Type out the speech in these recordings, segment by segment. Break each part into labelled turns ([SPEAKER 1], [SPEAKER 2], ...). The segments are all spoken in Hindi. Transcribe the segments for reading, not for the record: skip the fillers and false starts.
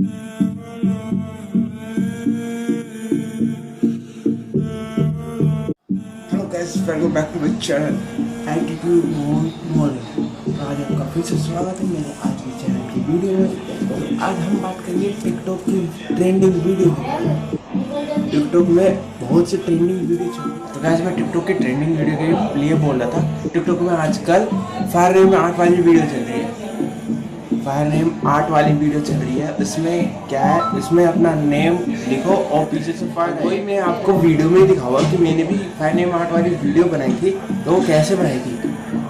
[SPEAKER 1] Hello guys, welcome back to my channel attitude morning. आज आपका फिर से स्वागत है मेरे आज के चैनल की वीडियो में। तो आज हम बात करेंगे टिकटॉक की ट्रेंडिंग वीडियो। टिकटॉक में बहुत से ट्रेंडिंग वीडियो चल रही है। तो गाइस, मैं टिकटॉक की ट्रेंडिंग वीडियो के लिए बोल रहा था। टिकटॉक में आजकल फायर नेम आर्ट वाली वीडियो चल रही है। फायर नेम आर्ट वाली वीडियो चल रही है। इसमें क्या है, इसमें अपना नेम लिखो और पीछे से फायर। वही मैं आपको वीडियो में दिखाऊंगा कि मैंने भी फायर नेम आर्ट वाली वीडियो बनाई थी, तो वो कैसे बनाई थी।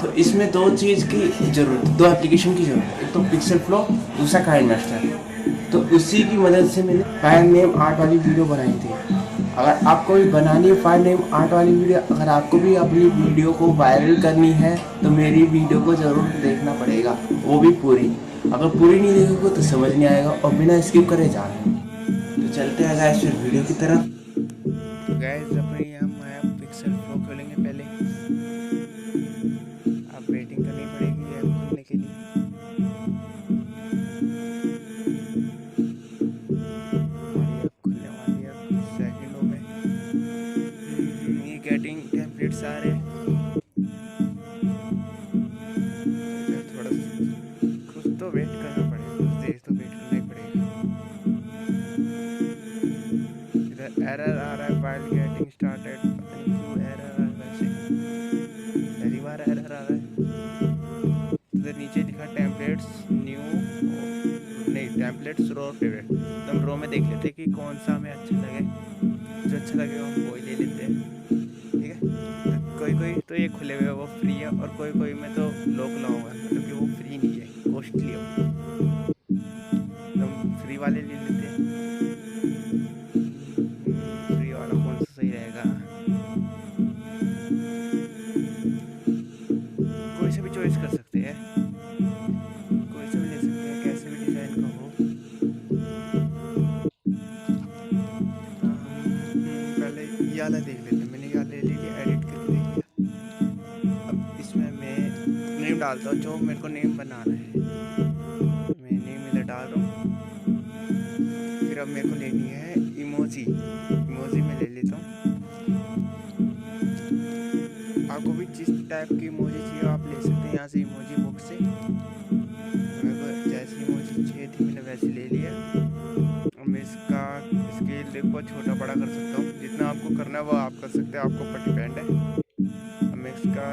[SPEAKER 1] तो इसमें दो चीज़ की ज़रूरत, दो एप्लीकेशन की ज़रूरत है। एक तो पिक्सेलफ्लो, दूसरा काइनमास्टर। तो उसी की मदद से मैंने फायर नेम आर्ट वाली वीडियो बनाई थी। अगर आपको भी बनानी है फायर नेम आर्ट वाली वीडियो, अगर आपको भी अपनी वीडियो को वायरल करनी है, तो मेरी वीडियो को ज़रूर देखना पड़ेगा, वो भी पूरी। अगर पूरी नहीं देखोगे तो समझ नहीं आएगा और बिना स्किप करे जा रहे हैं। तो चलते हैं गाइस फिर वीडियो की तरफ।
[SPEAKER 2] तो गाइस, अपने हम पिक्सेलफ्लो खोलेंगे। पहले आप वेटिंग करनी पड़ेगी ऐप खोलने के लिए। हमारी ऐप खुलने वाली है कुछ सेकंडों में। ये गेटिंग टेम्पलेट्स आ रहे हैं। थोड़ा कुछ तो वेट करना पड़ेगा, कुछ देर तो वेट करना ही पड़ेगा। इधर एरर आ रहा है, फाइल गेटिंग स्टार्टेड। पता नहीं क्यों एरर आ रहा है, वैसे पहली बार एरर आ रहा है। इधर नीचे लिखा टेम्पलेट्स न्यू, नहीं टेम्पलेट्स रो फेवरेट। तो हम रो में देख लेते हैं कि कौन सा हमें अच्छा लगे। जो अच्छा लगेगा हम वही ले लेते हैं, ठीक है। तो कोई कोई तो ये खुले हुए वो फ्री है, और कोई कोई में तो लोग लाऊंगा, मतलब कि वो फ्री नहीं है, कॉस्टली है। तो हम फ्री वाले ले लेते हैं। फ्री वाला कौन सा सही रहेगा? कोई से भी चॉइस कर सकते हैं, कोई से भी ले सकते हैं, कैसे भी डिज़ाइन का हो। पहले ये वाला देख लेते हैं। मैंने ये वाला ले लिया, एडिट करके देख लिया। अब इसमें मैं नेम डालता हूँ, जो मेरे को नेम बनाना है। मैं नेम इधर डाल रहा हूँ। फिर अब मेरे को लेनी है इमोजी। इमोजी में ले लेता हूँ। आपको भी जिस टाइप की इमोजी चाहिए आप ले सकते हैं यहाँ से, इमोजी बुक से। मेरे को जैसी इमोजी चाहिए थी मैंने वैसी ले लिया। अब मैं इसका स्केल देखो छोटा बड़ा कर सकता हूँ, जितना आपको करना है वो आप कर सकते हैं, आपको पर डिपेंड है। अब मैं इसका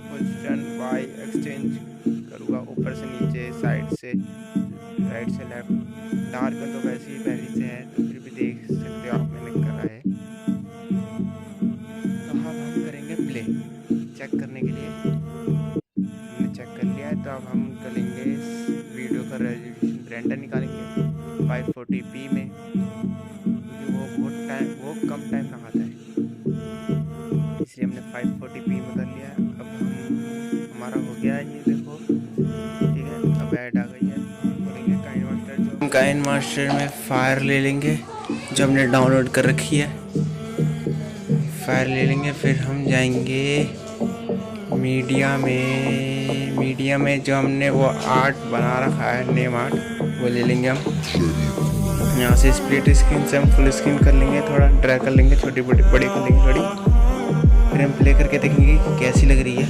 [SPEAKER 2] पोजीशन वाई एक्सचेंज करूँगा, ऊपर से नीचे, साइड से राइट से लेफ्ट। डार्क तो वैसे ही पहले से है, तो फिर भी देख सकते हो आप मैंने करा है। तो अब हम करेंगे प्ले चेक करने के लिए। हमने चेक कर लिया है, तो अब हम करेंगे इस वीडियो का रेजोल्यूशन, रेंडर निकालेंगे 540p में, क्योंकि वो कम टाइम लगाता है, इसलिए हमने 540p में कर लिया। अब हमारा हो गया ये देखो, ठीक है। अब ऐड आ गई है, हम बोलेंगे काइनमास्टर। जो हम काइनमास्टर में फायर ले लेंगे, जो हमने डाउनलोड कर रखी है, फायर ले लेंगे। फिर हम जाएंगे मीडिया में जो हमने वो आर्ट बना रखा है, नेम आर्ट, वो ले लेंगे हम। यहाँ से स्प्लिट स्क्रीन से हम फुल स्क्रीन कर लेंगे, थोड़ा ड्रैग कर लेंगे, छोटी बड़ी कर लेंगे थोड़ी। फिर हम प्ले करके देखेंगे कि कैसी लग रही है।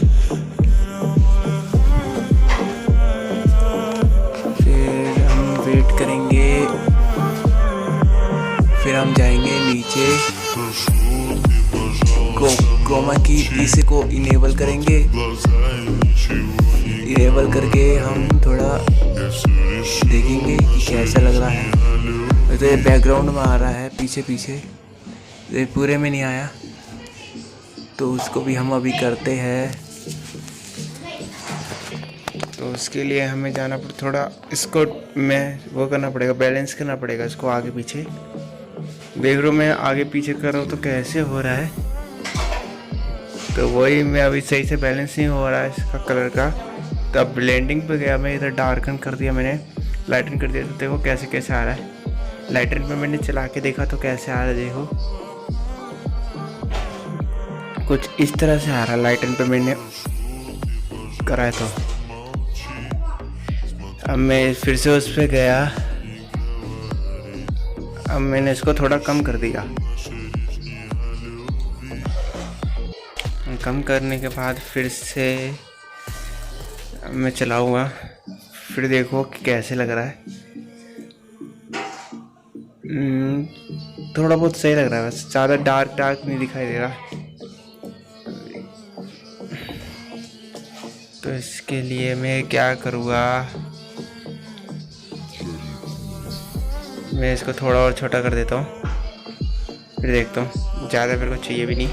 [SPEAKER 2] फिर हम वेट करेंगे। फिर हम जाएंगे नीचे, क्रोमा की इसे को इनेबल करेंगे। इनेबल करके हम थोड़ा देखेंगे कि कैसा लग रहा है। तो ये बैकग्राउंड में आ रहा है पीछे, ये पूरे में नहीं आया, तो उसको भी हम अभी करते हैं। तो उसके लिए हमें जाना पड़ेगा, थोड़ा इसको मैं वो करना पड़ेगा, बैलेंस करना पड़ेगा इसको आगे पीछे। देख रहा हूँ मैं आगे पीछे कर रहा हूँ तो कैसे हो रहा है, तो वही मैं अभी सही से बैलेंस नहीं हो रहा है इसका कलर का। तो अब ब्लेंडिंग पे गया मैं, इधर डार्कन कर दिया मैंने, लाइटन कर दिया। तो देखो कैसे आ रहा है। लाइटन पे मैंने चला के देखा तो कैसे आ रहा है, देखो कुछ इस तरह से आ रहा है। लाइटन पे मैंने करा है। तो अब मैं फिर से उस पर गया, अब मैंने इसको थोड़ा कम कर दिया। कम करने के बाद फिर से मैं चलाऊँगा, फिर देखो कि कैसे लग रहा है। थोड़ा बहुत सही लग रहा है, बस ज़्यादा डार्क नहीं दिखाई दे रहा। तो इसके लिए मैं क्या करूँगा, मैं इसको थोड़ा और छोटा कर देता हूँ, फिर देखता हूँ। ज़्यादा मेरे को चाहिए भी नहीं,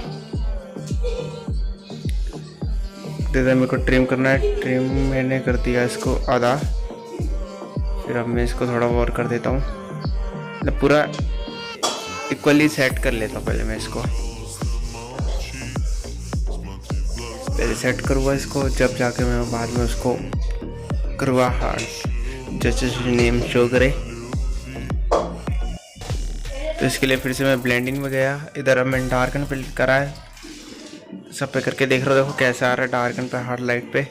[SPEAKER 2] मेरे को ट्रिम करना है। ट्रिम मैंने कर दिया इसको आधा, फिर अब मैं इसको थोड़ा और कर देता हूँ, मतलब पूरा इक्वली सेट कर लेता हूँ। पहले मैं इसको सेट करूँगा इसको, जब जाके मैं बाद में उसको करूँगा हार्ड जैसे नेम शो करे। तो इसके लिए फिर से मैं ब्लेंडिंग में गया, इधर अब मैंने डार्कन पे करा है, सब पे करके देख रहा हूँ। देखो कैसा आ रहा है डार्कन पे, हार्ड लाइट पे,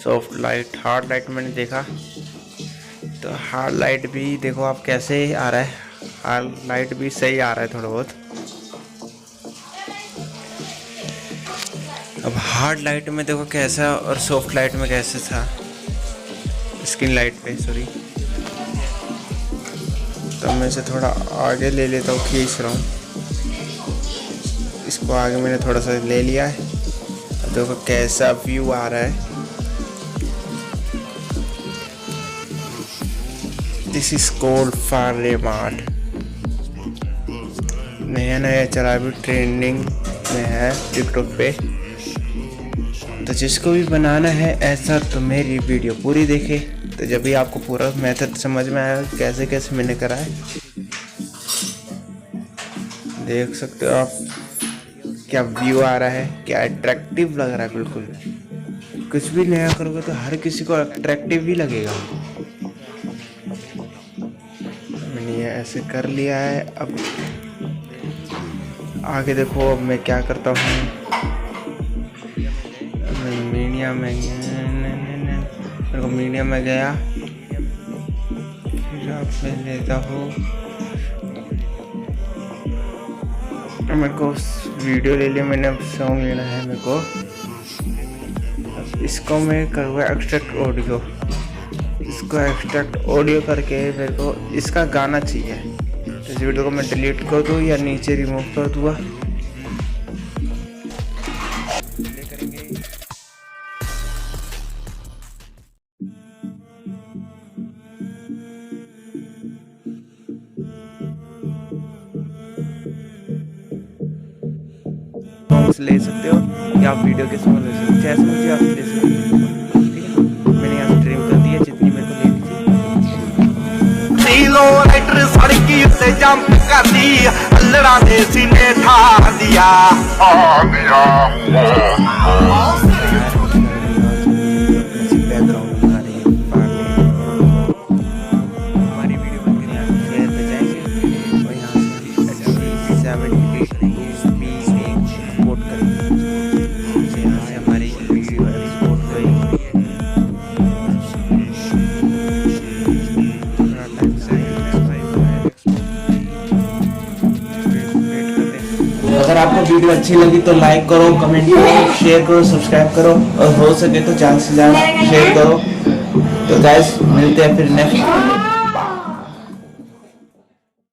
[SPEAKER 2] सॉफ्ट लाइट, हार्ड लाइट मैंने देखा तो हार्ड लाइट भी देखो आप कैसे आ रहा है, हार्ड लाइट भी सही आ रहा है थोड़ा बहुत। अब हार्ड लाइट में देखो कैसा और सॉफ्ट लाइट में कैसे था, स्किन लाइट पे सॉरी। तो मैं इसे थोड़ा आगे ले लेता हूँ, खींच रहा हूँ इसको आगे, मैंने थोड़ा सा ले लिया है। अब देखो कैसा व्यू आ रहा है। दिस इज कॉल्ड फारेमार्ट, नया चला, अभी ट्रेंडिंग में है टिकटॉक पे। तो जिसको भी बनाना है ऐसा तो मेरी वीडियो पूरी देखे, तो जब भी आपको पूरा मेथड समझ में आया कैसे कैसे मैंने करा है। देख सकते हो आप क्या व्यू आ रहा है, क्या अट्रैक्टिव लग रहा है। बिल्कुल कुछ भी नया करोगे तो हर किसी को अट्रैक्टिव ही लगेगा। मैंने ये ऐसे कर लिया है। अब आगे देखो अब मैं क्या करता हूँ, मीडियम में मेरे को मीडियम में गया, फिर अब मैं लेता हूँ, मेरे को वीडियो ले लिया मैंने, अब सॉन्ग लेना है मेरे को। अब इसको मैं करूँगा एक्सट्रैक्ट ऑडियो, इसको एक्सट्रैक्ट ऑडियो करके मेरे को इसका गाना चाहिए। तो इस वीडियो को मैं डिलीट कर दूँ या नीचे रिमूव कर दूँगा, ले सकते हो या आप वीडियो के सॉन्ग ले सकते हो, जैसे मुझे आप ले सकते हो। ठीक है, मैंने यहाँ स्ट्रीम कर दी है, जितनी मेरे को लेनी थी।
[SPEAKER 3] सीलो राइटर सड़की से जंप कर दी, अल्लड़ा दे सीने ठा दिया।
[SPEAKER 1] अगर आपको वीडियो अच्छी लगी तो लाइक करो, कमेंट करो, शेयर करो, सब्सक्राइब करो और हो सके तो ज़्यादा से ज़्यादा शेयर करो। तो गाइस मिलते हैं फिर नेक्स्ट